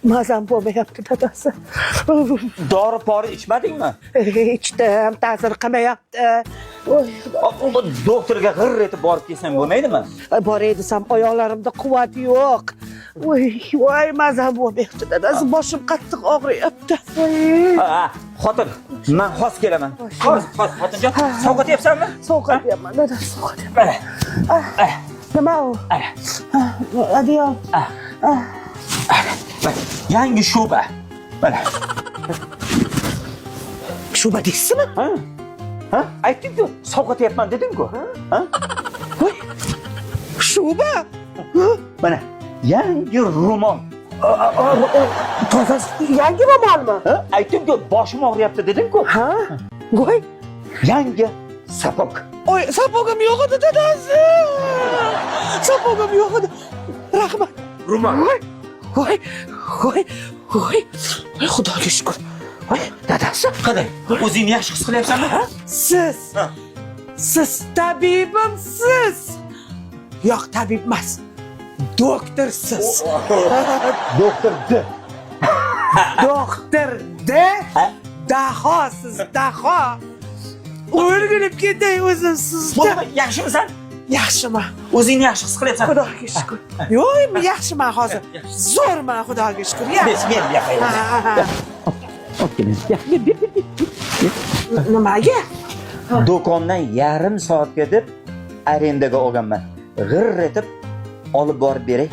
Mazam bo'lmayapti dadasi. Dori-pori ichmadingmi? Ichdim, ta'sir qilmayapti. Doktorga g'irr etib borib kelsam bo'lmaydimi? Boray desam oyoqlarimda quvvat yo'q. Voy, mazam bo'lmayapti dadasi, boshim qattiq og'riyapti. Ha, xotin, men xos kelaman. Xos, xotinjon, sovqotyapsanmi? Sovqotyapman dadasi, sovqotyapman. Nima u? Adiyol. Yangi shuba. Mana. Shuba deysizmi? Ha? Aytding-ku, sovqotyapman deding-ku. Ha? Voy. Shuba. Mana, yangi ro'mol. Toza yangi ro'molmi? Ha? Aytding-ku, boshim og'riyapti deding-ku. Ha? Voy. Yangi sapok. Oy, sapogim yo'q edi dadasi. Sapogim yo'q edi. Rahmat. Ro'mol. Voy. Xudoga shukr. Voy, dadasi. Qanday? O'zingni yaxshi his qilyapsanmi? Siz tabibimsiz. Yo'q, tabib emas. Doktorsiz. Doktor D. Doktor D. Dahosiz, daho. O'rgilib ketay o'zim sizda. Bo'ldi, yaxshimisan? Yaxshiman. O'zingni yaxshi his qilyapsanmi? Xudoga shukr. Yo'q, yaxshiman hozir. Zo'rman, xudoga shukr. Men yaqayman. Nimaga? Do'kondan yarim soatga deb arendaga olganman. G'irr etib olib borib beray.